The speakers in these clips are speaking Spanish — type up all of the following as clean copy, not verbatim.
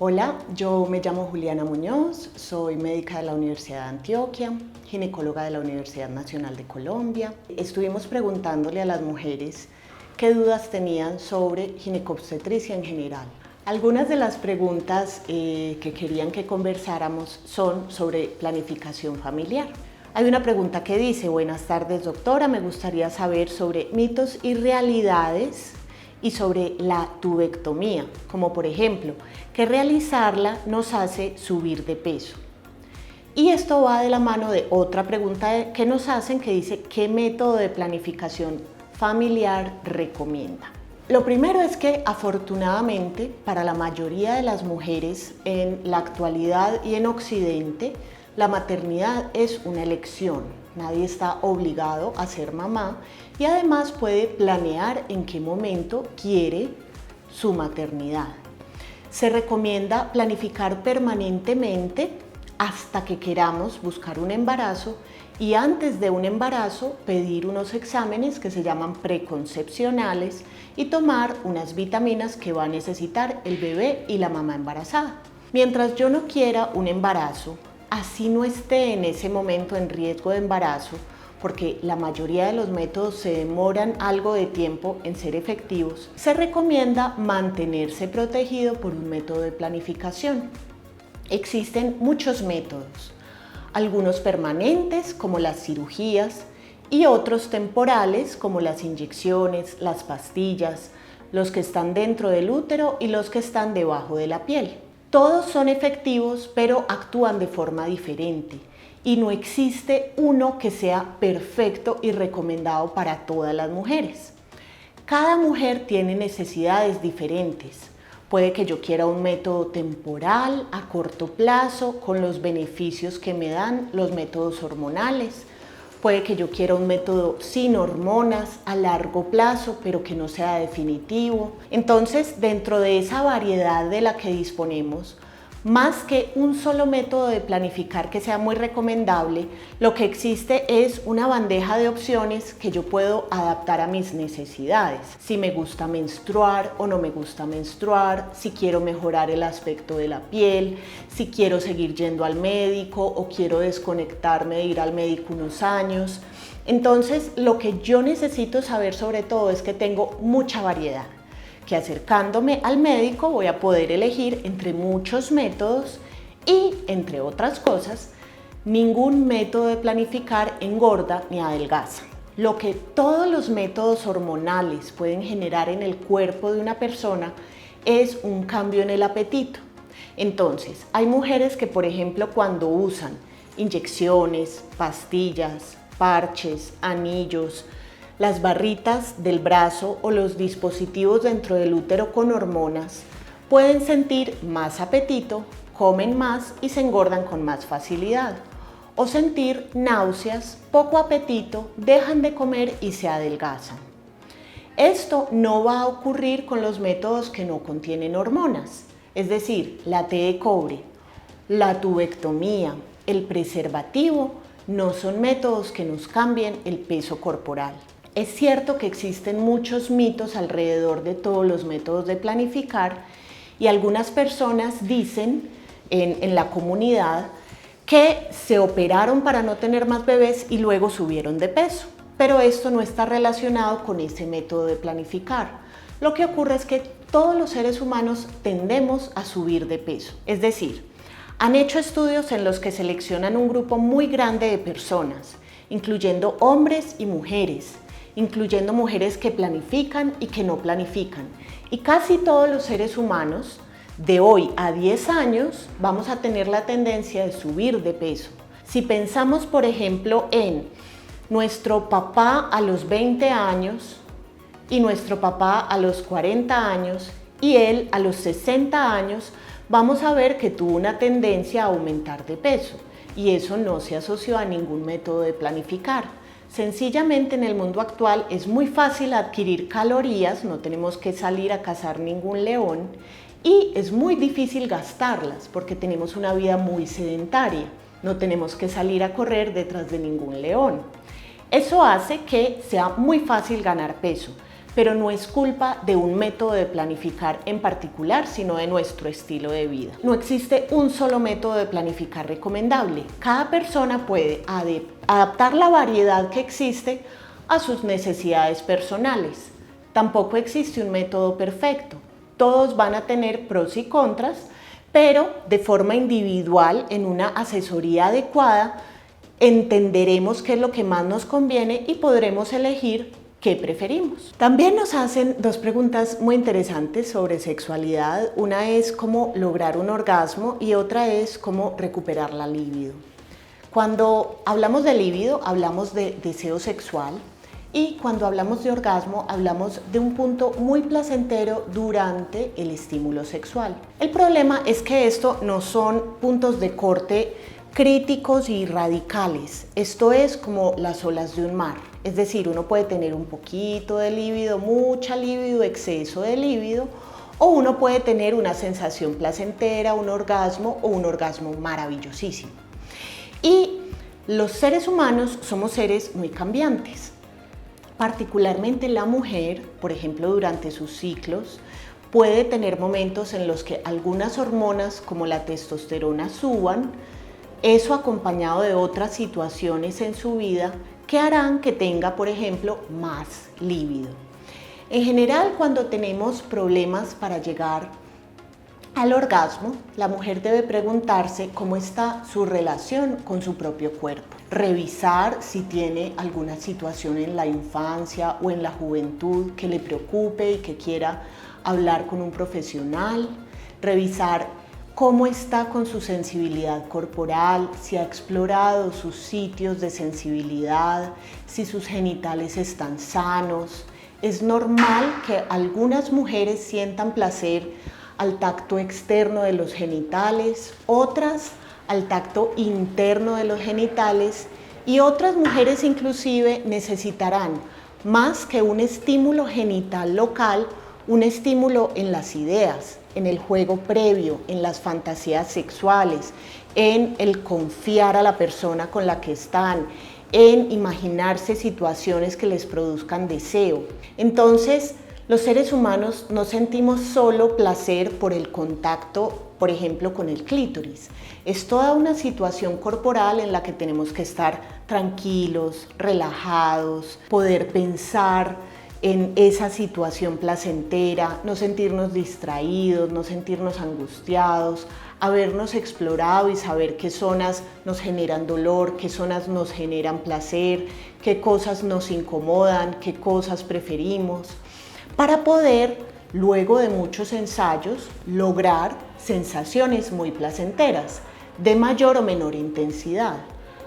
Hola, yo me llamo Juliana Muñoz, soy médica de la Universidad de Antioquia, ginecóloga de la Universidad Nacional de Colombia. Estuvimos preguntándole a las mujeres qué dudas tenían sobre ginecobstetricia en general. Algunas de las preguntas que querían que conversáramos son sobre planificación familiar. Hay una pregunta que dice: buenas tardes doctora, me gustaría saber sobre mitos y realidades y sobre la tubectomía, como por ejemplo, que realizarla nos hace subir de peso. Y esto va de la mano de otra pregunta que nos hacen que dice: ¿qué método de planificación familiar recomienda? Lo primero es que afortunadamente para la mayoría de las mujeres en la actualidad y en Occidente, la maternidad es una elección. Nadie está obligado a ser mamá y además puede planear en qué momento quiere su maternidad. Se recomienda planificar permanentemente hasta que queramos buscar un embarazo y antes de un embarazo pedir unos exámenes que se llaman preconcepcionales y tomar unas vitaminas que va a necesitar el bebé y la mamá embarazada. Mientras yo no quiera un embarazo, así no esté en ese momento en riesgo de embarazo, porque la mayoría de los métodos se demoran algo de tiempo en ser efectivos, se recomienda mantenerse protegido por un método de planificación. Existen muchos métodos, algunos permanentes como las cirugías y otros temporales como las inyecciones, las pastillas, los que están dentro del útero y los que están debajo de la piel. Todos son efectivos, pero actúan de forma diferente y no existe uno que sea perfecto y recomendado para todas las mujeres. Cada mujer tiene necesidades diferentes. Puede que yo quiera un método temporal, a corto plazo, con los beneficios que me dan los métodos hormonales. Puede que yo quiera un método sin hormonas a largo plazo, pero que no sea definitivo. Entonces, dentro de esa variedad de la que disponemos, más que un solo método de planificar que sea muy recomendable, lo que existe es una bandeja de opciones que yo puedo adaptar a mis necesidades. Si me gusta menstruar o no me gusta menstruar, si quiero mejorar el aspecto de la piel, si quiero seguir yendo al médico o quiero desconectarme de ir al médico unos años. Entonces, lo que yo necesito saber sobre todo es que tengo mucha variedad, que acercándome al médico voy a poder elegir entre muchos métodos y, entre otras cosas, ningún método de planificar engorda ni adelgaza. Lo que todos los métodos hormonales pueden generar en el cuerpo de una persona es un cambio en el apetito. Entonces, hay mujeres que, por ejemplo, cuando usan inyecciones, pastillas, parches, anillos, las barritas del brazo o los dispositivos dentro del útero con hormonas, pueden sentir más apetito, comen más y se engordan con más facilidad. O sentir náuseas, poco apetito, dejan de comer y se adelgazan. Esto no va a ocurrir con los métodos que no contienen hormonas, es decir, la T de cobre, la tubectomía, el preservativo, no son métodos que nos cambien el peso corporal. Es cierto que existen muchos mitos alrededor de todos los métodos de planificar y algunas personas dicen en la comunidad que se operaron para no tener más bebés y luego subieron de peso, pero esto no está relacionado con ese método de planificar. Lo que ocurre es que todos los seres humanos tendemos a subir de peso, es decir, han hecho estudios en los que seleccionan un grupo muy grande de personas, incluyendo hombres y mujeres, incluyendo mujeres que planifican y que no planifican. Y casi todos los seres humanos, de hoy a 10 años, vamos a tener la tendencia de subir de peso. Si pensamos, por ejemplo, en nuestro papá a los 20 años y nuestro papá a los 40 años y él a los 60 años, vamos a ver que tuvo una tendencia a aumentar de peso y eso no se asoció a ningún método de planificar. Sencillamente en el mundo actual es muy fácil adquirir calorías, no tenemos que salir a cazar ningún león y es muy difícil gastarlas porque tenemos una vida muy sedentaria, no tenemos que salir a correr detrás de ningún león. Eso hace que sea muy fácil ganar peso, pero no es culpa de un método de planificar en particular, sino de nuestro estilo de vida. No existe un solo método de planificar recomendable. Cada persona puede adaptar la variedad que existe a sus necesidades personales. Tampoco existe un método perfecto. Todos van a tener pros y contras, pero de forma individual, en una asesoría adecuada, entenderemos qué es lo que más nos conviene y podremos elegir qué preferimos. También nos hacen dos preguntas muy interesantes sobre sexualidad. Una es cómo lograr un orgasmo y otra es cómo recuperar la libido. Cuando hablamos de libido, hablamos de deseo sexual. Y cuando hablamos de orgasmo, hablamos de un punto muy placentero durante el estímulo sexual. El problema es que esto no son puntos de corte críticos y radicales. Esto es como las olas de un mar. Es decir, uno puede tener un poquito de líbido, mucha líbido, exceso de líbido, o uno puede tener una sensación placentera, un orgasmo o un orgasmo maravillosísimo. Y los seres humanos somos seres muy cambiantes. Particularmente la mujer, por ejemplo, durante sus ciclos, puede tener momentos en los que algunas hormonas como la testosterona suban, eso acompañado de otras situaciones en su vida que harán que tenga, por ejemplo, más líbido. En general, cuando tenemos problemas para llegar al orgasmo, la mujer debe preguntarse cómo está su relación con su propio cuerpo. Revisar si tiene alguna situación en la infancia o en la juventud que le preocupe y que quiera hablar con un profesional. Revisar cómo está con su sensibilidad corporal, si ha explorado sus sitios de sensibilidad, si sus genitales están sanos. Es normal que algunas mujeres sientan placer al tacto externo de los genitales, otras al tacto interno de los genitales y otras mujeres inclusive necesitarán más que un estímulo genital local, un estímulo en las ideas, en el juego previo, en las fantasías sexuales, en el confiar a la persona con la que están, en imaginarse situaciones que les produzcan deseo. Entonces, los seres humanos no sentimos solo placer por el contacto, por ejemplo, con el clítoris. Es toda una situación corporal en la que tenemos que estar tranquilos, relajados, poder pensar en esa situación placentera, no sentirnos distraídos, no sentirnos angustiados, habernos explorado y saber qué zonas nos generan dolor, qué zonas nos generan placer, qué cosas nos incomodan, qué cosas preferimos, para poder, luego de muchos ensayos, lograr sensaciones muy placenteras, de mayor o menor intensidad.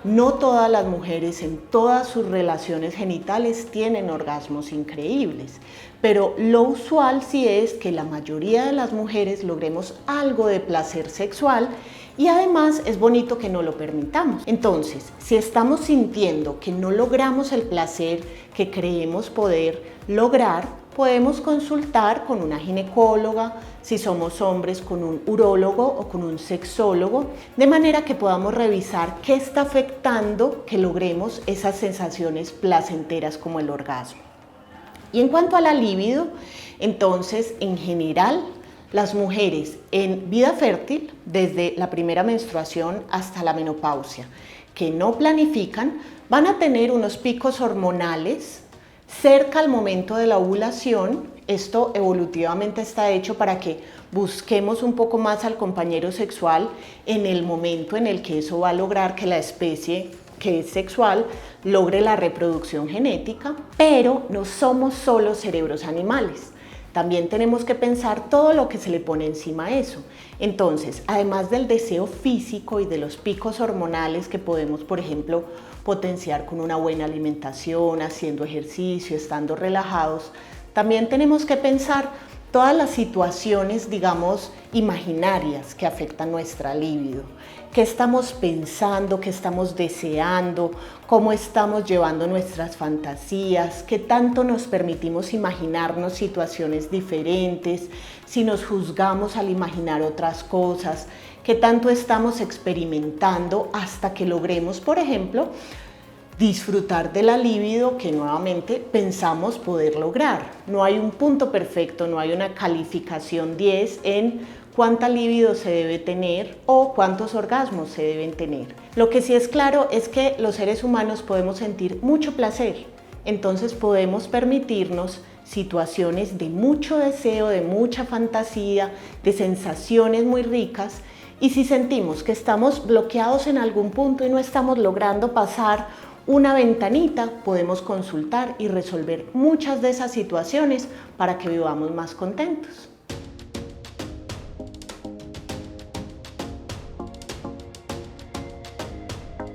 No todas las mujeres en todas sus relaciones genitales tienen orgasmos increíbles, pero lo usual sí es que la mayoría de las mujeres logremos algo de placer sexual y además es bonito que no lo permitamos. Entonces, si estamos sintiendo que no logramos el placer que creemos poder lograr, podemos consultar con una ginecóloga, si somos hombres con un urólogo o con un sexólogo, de manera que podamos revisar qué está afectando que logremos esas sensaciones placenteras como el orgasmo. Y en cuanto a la libido, entonces en general las mujeres en vida fértil, desde la primera menstruación hasta la menopausia, que no planifican, van a tener unos picos hormonales cerca al momento de la ovulación. Esto evolutivamente está hecho para que busquemos un poco más al compañero sexual en el momento en el que eso va a lograr que la especie que es sexual logre la reproducción genética, pero no somos solo cerebros animales. También tenemos que pensar todo lo que se le pone encima a eso. Entonces, además del deseo físico y de los picos hormonales que podemos, por ejemplo, potenciar con una buena alimentación, haciendo ejercicio, estando relajados, también tenemos que pensar todas las situaciones, digamos, imaginarias que afectan nuestra libido. ¿Qué estamos pensando? ¿Qué estamos deseando? ¿Cómo estamos llevando nuestras fantasías? ¿Qué tanto nos permitimos imaginarnos situaciones diferentes? Si nos juzgamos al imaginar otras cosas, ¿qué tanto estamos experimentando hasta que logremos, por ejemplo, disfrutar de la libido que nuevamente pensamos poder lograr. No hay un punto perfecto, no hay una calificación 10 en cuánta libido se debe tener o cuántos orgasmos se deben tener. Lo que sí es claro es que los seres humanos podemos sentir mucho placer, entonces podemos permitirnos situaciones de mucho deseo, de mucha fantasía, de sensaciones muy ricas. Y si sentimos que estamos bloqueados en algún punto y no estamos logrando pasar una ventanita, podemos consultar y resolver muchas de esas situaciones para que vivamos más contentos.